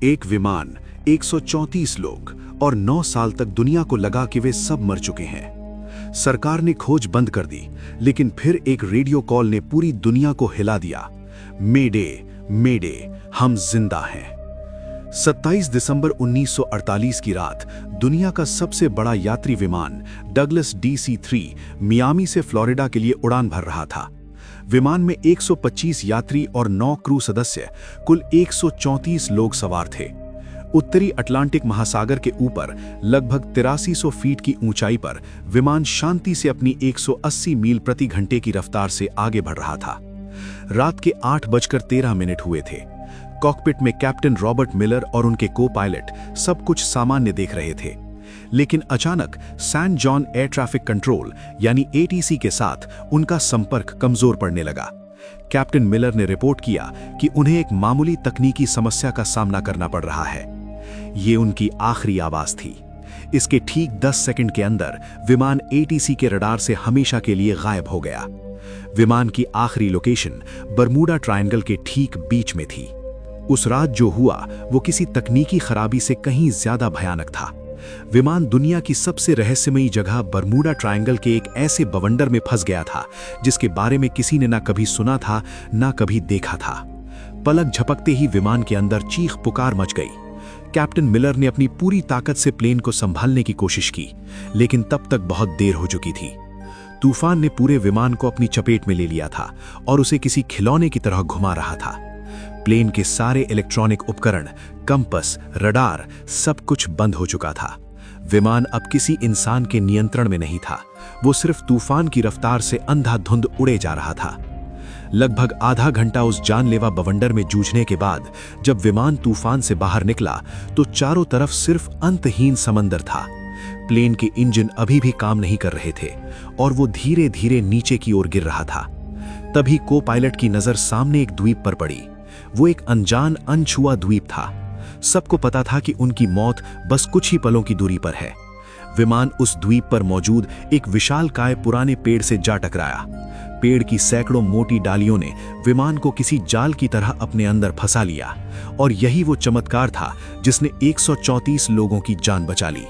एक विमान, 134 लोग और 9 साल तक दुनिया को लगा कि वे सब मर चुके हैं। सरकार ने खोज बंद कर दी, लेकिन फिर एक रेडियो कॉल ने पूरी दुनिया को हिला दिया। मेडे, मेडे, हम जिंदा हैं। 27 दिसंबर 1948 की रात दुनिया का सबसे बड़ा यात्री विमान डगलस DC-3 मियामी से फ्लोरिडा के लिए उड़ान भर रहा था। विमान में 125 यात्री और 9 क्रू सदस्य, कुल 134 लोग सवार थे। उत्तरी अटलांटिक महासागर के ऊपर लगभग 8300 फीट की ऊंचाई पर विमान शांति से अपनी 180 मील प्रति घंटे की रफ्तार से आगे बढ़ रहा था। रात के 8:13 हुए थे। कॉकपिट में कैप्टन रॉबर्ट मिलर और उनके को पायलट सब कुछ सामान्य देख रहे थे, लेकिन अचानक San Juan air traffic control यानी ATC के साथ उनका संपर्क कमजोर पड़ने लगा। कैप्टन मिलर ने रिपोर्ट किया कि उन्हें एक मामूली तकनीकी समस्या का सामना करना पड़ रहा है। ये उनकी आखिरी आवाज थी। इसके ठीक 10 सेकंड के अंदर विमान ATC के रडार से हमेशा के लिए गायब हो गया। विमान की आखिरी लोकेशन बरमूडा ट्रायंगल के ठीक बीच में थी। उस रात जो हुआ वो किसी तकनीकी खराबी से कहीं ज्यादा भयानक था। विमान दुनिया की सबसे रहस्यमयी जगह बरमूडा ट्रायंगल के एक ऐसे बवंडर में फंस गया था जिसके बारे में किसी ने ना कभी सुना था ना कभी देखा था। पलक झपकते ही विमान के अंदर चीख पुकार मच गई। कैप्टन मिलर ने अपनी पूरी ताकत से प्लेन को संभालने की कोशिश की, लेकिन तब तक बहुत देर हो चुकी थी। तूफान ने पूरे विमान को अपनी चपेट में ले लिया था और उसे किसी खिलौने की तरह घुमा रहा था। प्लेन के सारे इलेक्ट्रॉनिक उपकरण, कंपस, रडार, सब कुछ बंद हो चुका था। विमान अब किसी इंसान के नियंत्रण में नहीं था। वो सिर्फ तूफान की रफ्तार से अंधाधुंध उड़े जा रहा था। लगभग आधा घंटा उस जानलेवा बवंडर में जूझने के बाद जब विमान तूफान से बाहर निकला तो चारों तरफ सिर्फ अंतहीन समंदर था। प्लेन के इंजन अभी भी काम नहीं कर रहे थे और वो धीरे धीरे नीचे की ओर गिर रहा था। तभी को पायलट की नजर सामने एक द्वीप पर पड़ी। वो एक अनजान, अनछुआ द्वीप था। सबको पता था कि उनकी मौत बस कुछ ही पलों की दूरी पर है। विमान उस द्वीप पर मौजूद एक विशालकाय पुराने पेड़ से जा टकराया। पेड़ की सैकड़ों मोटी डालियों ने विमान को किसी जाल की तरह अपने अंदर फंसा लिया, और यही वो चमत्कार था जिसने 134 लोगों की जान बचा ली।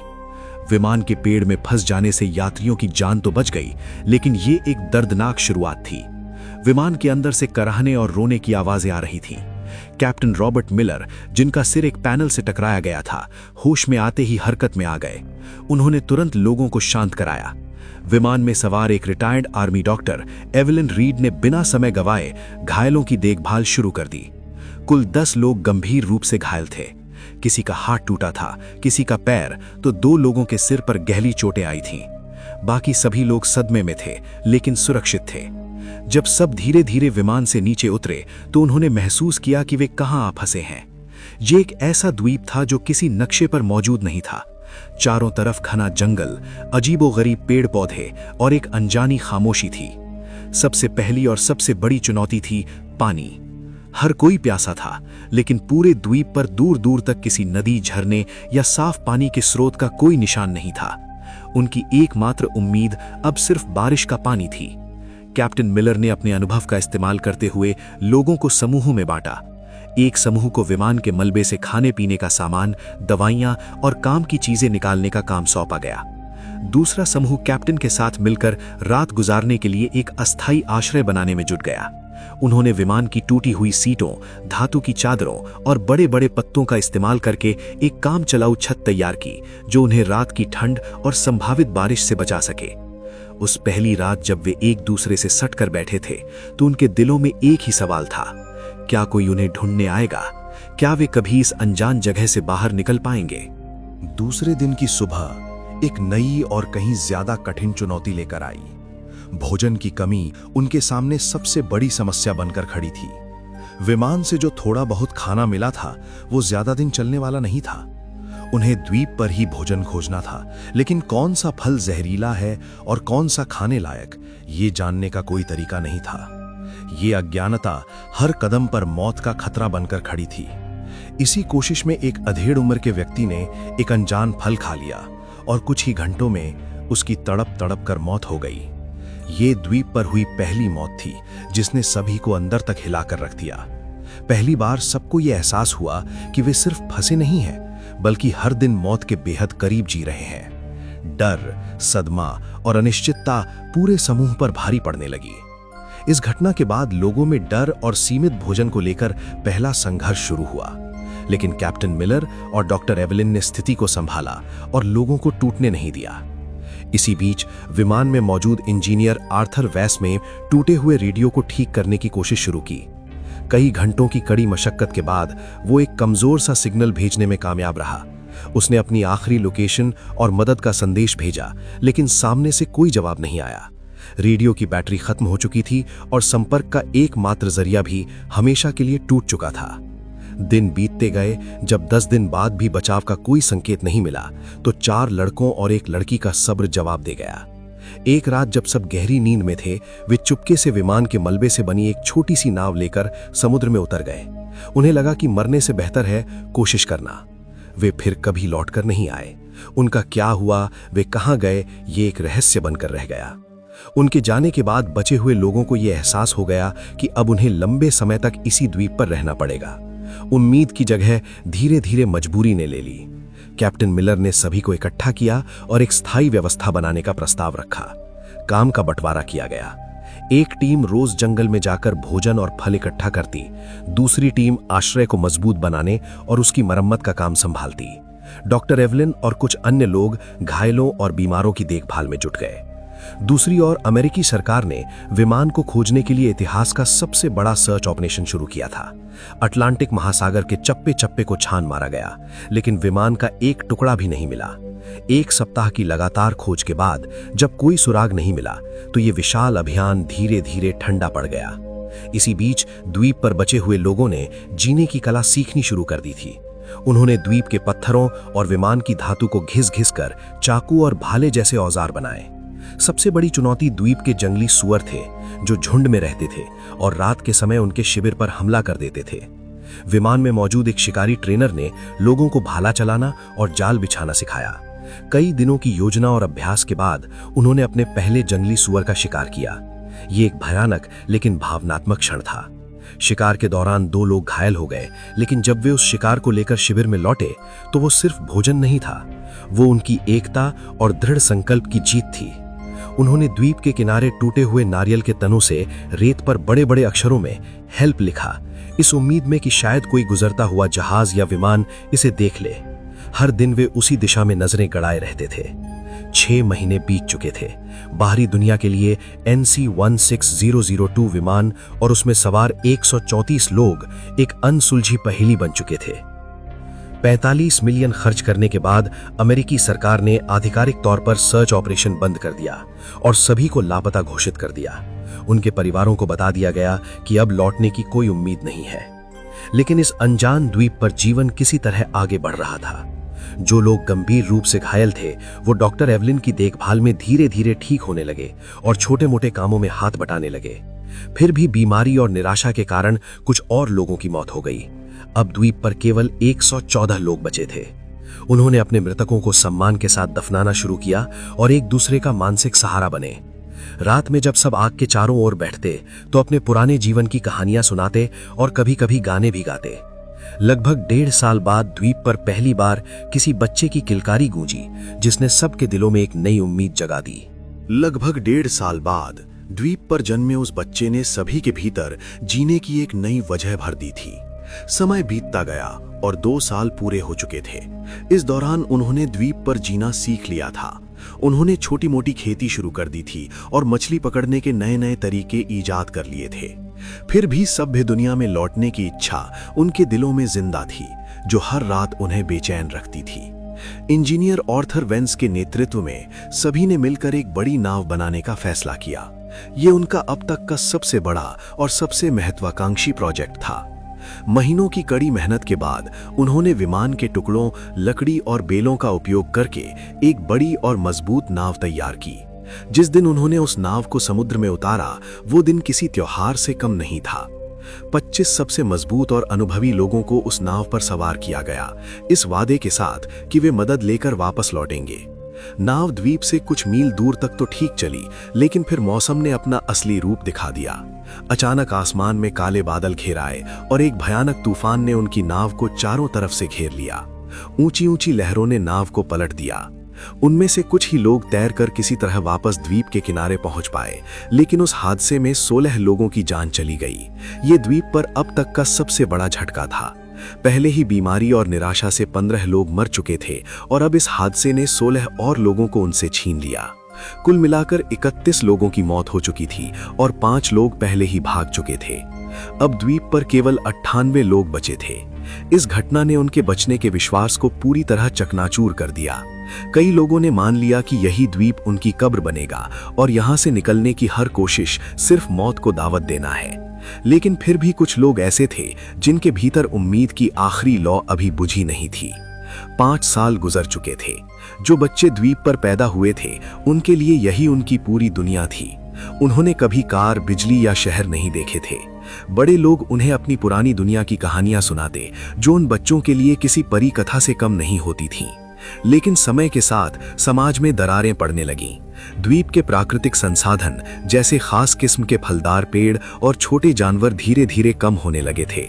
विमान के पेड़ में फंस जाने से यात्रियों की जान तो बच गई, लेकिन ये एक दर्दनाक शुरुआत थी। विमान के अंदर से कराहने और रोने की आवाजें आ रही थीं। कैप्टन रॉबर्ट मिलर, जिनका सिर एक पैनल से टकराया गया था, होश में आते ही हरकत में आ गए। उन्होंने तुरंत लोगों को शांत कराया। विमान में सवार एक retired army doctor Evelyn read ने बिना समय गवाए घायलों की देखभाल शुरू कर दी। कुल 10 लोग गंभीर रूप से घायल थे। किसी का हाथ टूटा था, किसी का पैर, तो 2 लोगों के सिर पर गहरी चोटें आई थीं। बाकी सभी लोग सदमे में थे, लेकिन सुरक्षित थे। जब सब धीरे धीरे विमान से नीचे उतरे तो उन्होंने महसूस किया कि वे कहां आ फंसे हैं। ये एक ऐसा द्वीप था जो किसी नक्शे पर मौजूद नहीं था। चारों तरफ घना जंगल, अजीबोगरीब पेड़ पौधे और एक अनजानी खामोशी थी। सबसे पहली और सबसे बड़ी चुनौती थी पानी। हर कोई प्यासा था, लेकिन पूरे द्वीप पर दूर दूर तक किसी नदी, झरने या साफ पानी के स्रोत का कोई निशान नहीं था। उनकी एकमात्र उम्मीद अब सिर्फ बारिश का पानी थी। कैप्टन मिलर ने अपने अनुभव का इस्तेमाल करते हुए लोगों को समूहों में बांटा। एक समूह को विमान के मलबे से खाने पीने का सामान, दवाइयां और काम की चीजें निकालने का काम सौंपा गया। दूसरा समूह कैप्टन के साथ मिलकर रात गुजारने के लिए एक अस्थायी आश्रय बनाने में जुट गया। उन्होंने विमान की टूटी हुई सीटों, धातु की चादरों और बड़े बड़े पत्तों का इस्तेमाल करके एक काम चलाऊ छत तैयार की, जो उन्हें रात की ठंड और संभावित बारिश से बचा सके। उस पहली रात जब वे एक दूसरे से सटकर बैठे थे तो उनके दिलों में एक ही सवाल था, क्या कोई उन्हें ढूंढने आएगा? क्या वे कभी इस अनजान जगह से बाहर निकल पाएंगे? दूसरे दिन की सुबह एक नई और कहीं ज्यादा कठिन चुनौती लेकर आई। भोजन की कमी उनके सामने सबसे बड़ी समस्या बनकर खड़ी थी। विमान से जो थोड़ा बहुत खाना मिला था वो ज्यादा दिन चलने वाला नहीं था। उन्हें द्वीप पर ही भोजन खोजना था, लेकिन कौन सा फल जहरीला है और कौन सा खाने लायक, ये जानने का कोई तरीका नहीं था। ये अज्ञानता हर कदम पर मौत का खतरा बनकर खड़ी थी। इसी कोशिश में एक अधेड़ उम्र के व्यक्ति ने एक अनजान फल खा लिया और कुछ ही घंटों में उसकी तड़प तड़प कर मौत हो गई। ये द्वीप पर हुई पहली मौत थी जिसने सभी को अंदर तक हिलाकर रख दिया। पहली बार सबको ये एहसास हुआ कि वे सिर्फ फंसे नहीं हैं, बल्कि हर दिन मौत के बेहद करीब जी रहे हैं। डर, सदमा और अनिश्चितता पूरे समूह पर भारी पड़ने लगी। इस घटना के बाद लोगों में डर और सीमित भोजन को लेकर पहला संघर्ष शुरू हुआ, लेकिन कैप्टन मिलर और डॉक्टर एवलिन ने स्थिति को संभाला और लोगों को टूटने नहीं दिया। इसी बीच विमान में मौजूद इंजीनियर आर्थर वैस में टूटे हुए रेडियो को ठीक करने की कोशिश शुरू की। कई घंटों की कड़ी मशक्कत के बाद वो एक कमजोर सा सिग्नल भेजने में कामयाब रहा। उसने अपनी आखिरी लोकेशन और मदद का संदेश भेजा, लेकिन सामने से कोई जवाब नहीं आया। रेडियो की बैटरी खत्म हो चुकी थी और संपर्क का एकमात्र जरिया भी हमेशा के लिए टूट चुका था। दिन बीतते गए। जब 10 दिन बाद भी बचाव का कोई संकेत नहीं मिला, तो 4 लड़कों और एक लड़की का सब्र जवाब दे गया। एक रात जब सब गहरी नींद में थे, वे चुपके से विमान के मलबे से बनी एक छोटी सी नाव लेकर समुद्र में उतर गए। उन्हें लगा कि मरने से बेहतर है कोशिश करना। वे फिर कभी लौटकर नहीं आए। उनका क्या हुआ, वे कहां गए, ये एक रहस्य बनकर रह गया। उनके जाने के बाद बचे हुए लोगों को यह एहसास हो गया कि अब उन्हें लंबे समय तक इसी द्वीप पर रहना पड़ेगा। उम्मीद की जगह धीरे धीरे मजबूरी ने ले ली। कैप्टन मिलर ने सभी को इकट्ठा किया और एक स्थायी व्यवस्था बनाने का प्रस्ताव रखा। काम का बंटवारा किया गया। एक टीम रोज जंगल में जाकर भोजन और फल इकट्ठा करती, दूसरी टीम आश्रय को मजबूत बनाने और उसकी मरम्मत का काम संभालती। डॉक्टर एवलिन और कुछ अन्य लोग घायलों और बीमारों की देखभाल में जुट गए। दूसरी ओर अमेरिकी सरकार ने विमान को खोजने के लिए इतिहास का सबसे बड़ा सर्च ऑपरेशन शुरू किया था। अटलांटिक महासागर के चप्पे चप्पे को छान मारा गया, लेकिन विमान का एक टुकड़ा भी नहीं मिला। 1 सप्ताह की लगातार खोज के बाद जब कोई सुराग नहीं मिला, तो ये विशाल अभियान धीरे धीरे ठंडा पड़ गया। इसी बीच द्वीप पर बचे हुए लोगों ने जीने की कला सीखनी शुरू कर दी थी। उन्होंने द्वीप के पत्थरों और विमान की धातु को घिस घिस कर चाकू और भाले जैसे औजार बनाए। सबसे बड़ी चुनौती द्वीप के जंगली सुअर थे, जो झुंड में रहते थे और रात के समय उनके शिविर पर हमला कर देते थे। विमान में मौजूद एक शिकारी ट्रेनर ने लोगों को भाला चलाना और जाल बिछाना सिखाया। कई दिनों की योजना और अभ्यास के बाद उन्होंने अपने पहले जंगली सुअर का शिकार किया। ये एक भयानक लेकिन भावनात्मक क्षण था। शिकार के दौरान 2 लोग घायल हो गए, लेकिन जब वे उस शिकार को लेकर शिविर में लौटे, तो वो सिर्फ भोजन नहीं था, वो उनकी एकता और दृढ़ संकल्प की जीत थी। उन्होंने द्वीप के किनारे टूटे हुए नारियल के तनों से रेत पर बड़े बड़े अक्षरों में हेल्प लिखा, इस उम्मीद में कि शायद कोई गुजरता हुआ जहाज या विमान इसे देख ले। हर दिन वे उसी दिशा में नजरें गड़ाए रहते थे। 6 महीने बीत चुके थे। बाहरी दुनिया के लिए NC-16002 विमान और उसमें सवार 134 लोग एक अनसुलझी पहेली बन चुके थे। 45 मिलियन खर्च करने के बाद अमेरिकी सरकार ने आधिकारिक तौर पर सर्च ऑपरेशन बंद कर दिया और सभी को लापता घोषित कर दिया। उनके परिवारों को बता दिया गया कि अब लौटने की कोई उम्मीद नहीं है। लेकिन इस अनजान द्वीप पर जीवन किसी तरह आगे बढ़ रहा था। जो लोग गंभीर रूप से घायल थे, वो डॉक्टर एवलिन की देखभाल में धीरे धीरे ठीक होने लगे और छोटे मोटे कामों में हाथ बटाने लगे। फिर भी बीमारी और निराशा के कारण कुछ और लोगों की मौत हो गई। अब द्वीप पर केवल 114 लोग बचे थे। उन्होंने अपने मृतकों को सम्मान के साथ दफनाना शुरू किया और एक दूसरे का मानसिक सहारा बने। रात में जब सब आग के चारों ओर बैठते, तो अपने पुराने जीवन की कहानियां सुनाते और कभी कभी गाने भी गाते। लगभग 1.5 साल बाद द्वीप पर पहली बार किसी बच्चे की किलकारी गूंजी, जिसने सबके दिलों में एक नई उम्मीद जगा दी। लगभग 1.5 साल बाद द्वीप पर जन्मे उस बच्चे ने सभी के भीतर जीने की एक नई वजह भर दी थी। समय बीतता गया और 2 साल पूरे हो चुके थे। इस दौरान उन्होंने द्वीप पर जीना सीख लिया था। उन्होंने छोटी मोटी खेती शुरू कर दी थी और मछली पकड़ने के नए नए तरीके ईजाद कर लिए थे। फिर भी सभ्य दुनिया में लौटने की इच्छा उनके दिलों में जिंदा थी, जो हर रात उन्हें बेचैन रखती थी। इंजीनियर आर्थर वेंस के नेतृत्व में सभी ने मिलकर एक बड़ी नाव बनाने का फैसला किया। ये उनका अब तक का सबसे बड़ा और सबसे महत्वाकांक्षी प्रोजेक्ट था। महीनों की कड़ी मेहनत के बाद उन्होंने विमान के टुकड़ों, लकड़ी और बेलों का उपयोग करके एक बड़ी और मजबूत नाव तैयार की। जिस दिन उन्होंने उस नाव को समुद्र में उतारा, वो दिन किसी त्योहार से कम नहीं था। 25 सबसे मजबूत और अनुभवी लोगों को उस नाव पर सवार किया गया, इस वादे के साथ कि वे मदद लेकर वापस लौटेंगे। नाव द्वीप से कुछ मील दूर तक तो ठीक चली, लेकिन फिर मौसम ने अपना असली रूप दिखा दिया। अचानक आसमान में काले बादल घेर आए और एक भयानक तूफान ने उनकी नाव को चारों तरफ से घेर लिया। ऊंची ऊंची लहरों ने नाव को पलट दिया। उनमें से कुछ ही लोग तैरकर किसी तरह वापस द्वीप के किनारे पहुंच पाए, लेकिन उस हादसे में 16 लोगों की जान चली गई। ये द्वीप पर अब तक का सबसे बड़ा झटका था। पहले ही बीमारी और निराशा से 15 लोग मर चुके थे और अब इस हादसे ने 16 और लोगों को उनसे छीन लिया। कुल मिलाकर 31 लोगों की मौत हो चुकी थी और 5 लोग पहले ही भाग चुके थे। अब द्वीप पर केवल 98 लोग बचे थे। इस घटना ने उनके बचने के विश्वास को पूरी तरह चकनाचूर कर दिया। कई लोगों ने मान लिया कि यही द्वीप उनकी कब्र बनेगा और यहां से निकलने की हर कोशिश सिर्फ मौत को दावत देना है। लेकिन फिर भी कुछ लोग ऐसे थे जिनके भीतर उम्मीद की आखिरी लौ अभी बुझी नहीं थी। 5 साल गुजर चुके थे। जो बच्चे द्वीप पर पैदा हुए थे, उनके लिए यही उनकी पूरी दुनिया थी। उन्होंने कभी कार, बिजली या शहर नहीं देखे थे। बड़े लोग उन्हें अपनी पुरानी दुनिया की कहानियां सुनाते, जो उन बच्चों के लिए किसी परी कथा से कम नहीं होती थीं। लेकिन समय के साथ समाज में दरारें पड़ने लगीं। द्वीप के प्राकृतिक संसाधन जैसे खास किस्म के फलदार पेड़ और छोटे जानवर धीरे धीरे कम होने लगे थे।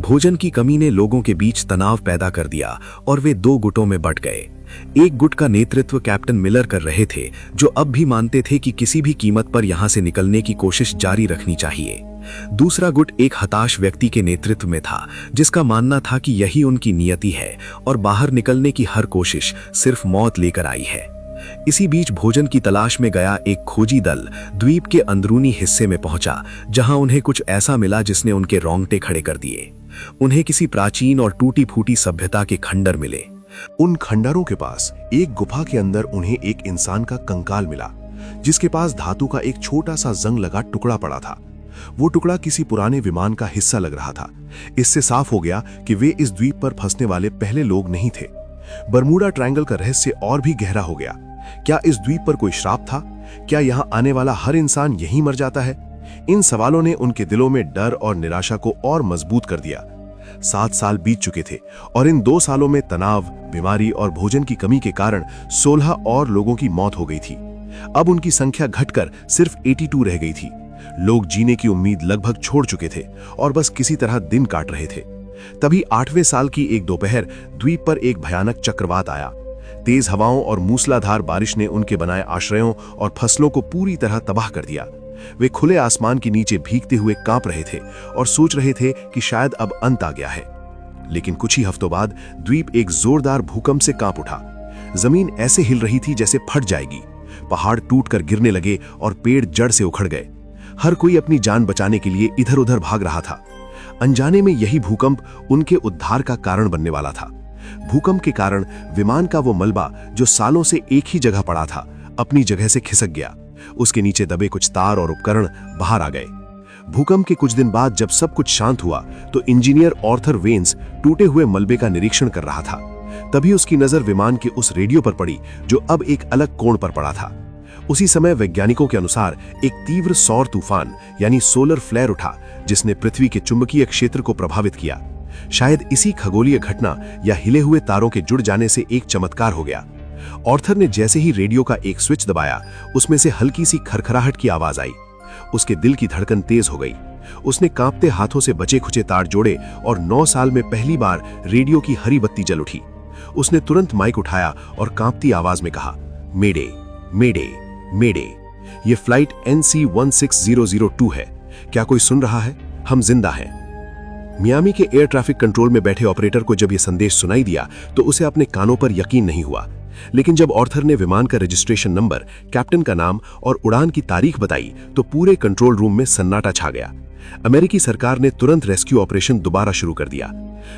भोजन की कमी ने लोगों के बीच तनाव पैदा कर दिया और वे 2 गुटों में बंट गए। एक गुट का नेतृत्व कैप्टन मिलर कर रहे थे, जो अब भी मानते थे कि किसी भी कीमत पर यहां से निकलने की कोशिश जारी रखनी चाहिए। दूसरा गुट एक हताश व्यक्ति के नेतृत्व में था, जिसका मानना था कि यही उनकी नियति है और बाहर निकलने की हर कोशिश सिर्फ मौत लेकर आई है। इसी बीच भोजन की तलाश में गया एक खोजी दल द्वीप के अंदरूनी हिस्से में पहुंचा, जहां उन्हें कुछ ऐसा मिला जिसने उनके रोंगटे खड़े कर दिए। उन्हें किसी प्राचीन और टूटी फूटी सभ्यता के खंडर मिले। उन खंडरों के पास एक गुफा के अंदर उन्हें एक इंसान का कंकाल मिला, जिसके पास धातु का एक छोटा सा जंग लगा टुकड़ा पड़ा था। वो टुकड़ा किसी पुराने विमान का हिस्सा लग रहा था। इससे साफ हो गया कि वे इस द्वीप पर फंसने वाले पहले लोग नहीं थे। बरमूडा ट्रायंगल का रहस्य और भी गहरा हो गया। क्या इस द्वीप पर कोई श्राप था? क्या यहाँ आने वाला हर इंसान यहीं मर जाता है? इन सवालों ने उनके दिलों में डर और निराशा को और मजबूत कर दिया। 7 साल बीत चुके थे और इन 2 सालों में तनाव, बीमारी और भोजन की कमी के कारण 16 और लोगों की मौत हो गई थी। अब उनकी संख्या घटकर सिर्फ 82 रह गई थी। लोग जीने की उम्मीद लगभग छोड़ चुके थे और बस किसी तरह दिन काट रहे थे। तभी 8वें साल की एक दोपहर द्वीप पर एक भयानक चक्रवात आया। तेज हवाओं और मूसलाधार बारिश ने उनके बनाए आश्रयों और फसलों को पूरी तरह तबाह कर दिया। वे खुले आसमान के नीचे भीगते हुए कांप रहे थे और सोच रहे थे कि शायद अब अंत आ गया है। लेकिन कुछ ही हफ्तों बाद द्वीप एक जोरदार भूकंप से कांप उठा। जमीन ऐसे हिल रही थी जैसे फट जाएगी। पहाड़ टूटकर गिरने लगे और पेड़ जड़ से उखड़ गए। हर कोई अपनी जान बचाने के लिए इधर-उधर भाग रहा था। अनजाने में यही भूकंप उनके उद्धार का कारण बनने वाला था। भूकंप के कारण विमान का वो मलबा जो सालों से एक ही जगह पड़ा था, अपनी जगह से खिसक गया। उसके नीचे दबे कुछ तार और उपकरण बाहर आ गए। भूकंप के कुछ दिन बाद जब सब कुछ शांत हुआ तो इंजीनियर आर्थर वेन्स टूटे हुए मलबे का निरीक्षण कर रहा था। तभी उसकी नजर विमान के उस रेडियो पर पड़ी जो अब एक अलग कोण पर पड़ा था। उसी समय वैज्ञानिकों के अनुसार एक तीव्र सौर तूफान यानी सोलर फ्लेयर उठा, जिसने पृथ्वी के चुंबकीय क्षेत्र को प्रभावित किया। शायद इसी खगोलीय घटना या हिले हुए तारों के जुड़ जाने से एक चमत्कार हो गया। आर्थर ने जैसे ही रेडियो का एक स्विच दबाया, उसमें से हल्की सी खरखराहट की आवाज आई। उसके दिल की धड़कन तेज हो गई। उसने कांपते हाथों से बचे खुचे तार जोड़े और 9 साल में पहली बार रेडियो की हरी बत्ती जल उठी। उसने तुरंत माइक उठाया और कांपती आवाज में कहा, मेडे मेडे मेडे। ये फ्लाइट NC-16002 है। क्या कोई सुन रहा है? हम जिंदा हैं। मियामी के एयर ट्रैफिक कंट्रोल में बैठे ऑपरेटर को जब यह संदेश सुनाई दिया तो उसे अपने कानों पर यकीन नहीं हुआ। लेकिन जब आर्थर ने विमान का रजिस्ट्रेशन नंबर, कैप्टन का नाम और उड़ान की तारीख बताई तो पूरे कंट्रोल रूम में सन्नाटा छा गया। अमेरिकी सरकार ने तुरंत रेस्क्यू ऑपरेशन दोबारा शुरू कर दिया।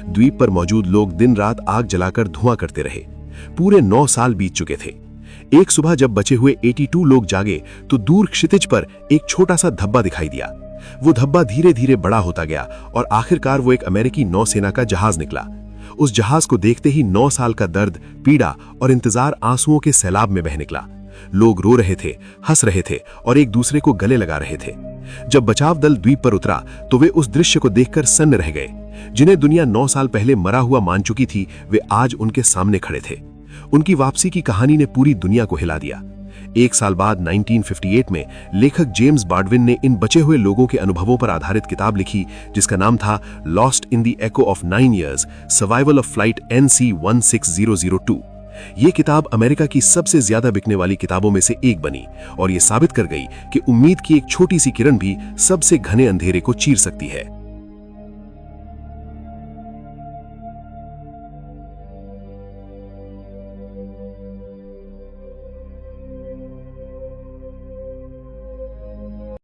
द्वीप पर मौजूद लोग दिन रात आग जलाकर धुआं करते रहे। पूरे 9 साल बीत चुके थे। एक सुबह जब बचे हुए 82 लोग जागे तो दूर क्षितिज पर एक छोटा सा धब्बा दिखाई दिया। वो धब्बा धीरे धीरे बड़ा होता गया और आखिरकार वो एक अमेरिकी नौसेना का जहाज निकला। उस जहाज को देखते ही 9 साल का दर्द, पीड़ा और इंतजार आंसुओं के सैलाब में बह निकला। लोग रो रहे थे, हंस रहे थे और एक दूसरे को गले लगा रहे थे। जब बचाव दल द्वीप पर उतरा तो वे उस दृश्य को देखकर सन्न रह गए। जिन्हें दुनिया 9 साल पहले मरा हुआ मान चुकी थी, वे आज उनके सामने खड़े थे। उनकी वापसी की कहानी ने पूरी दुनिया को हिला दिया। एक साल बाद 1958 में लेखक जेम्स बाल्डविन ने इन बचे हुए लोगों के अनुभवों पर आधारित किताब लिखी जिसका नाम था lost in the echo of 9 years, survival of flight NC-16002। ये किताब अमेरिका की सबसे ज्यादा बिकने वाली किताबों में से एक बनी और ये साबित कर गई कि उम्मीद की एक छोटी सी किरण भी सबसे घने अंधेरे को चीर सकती है।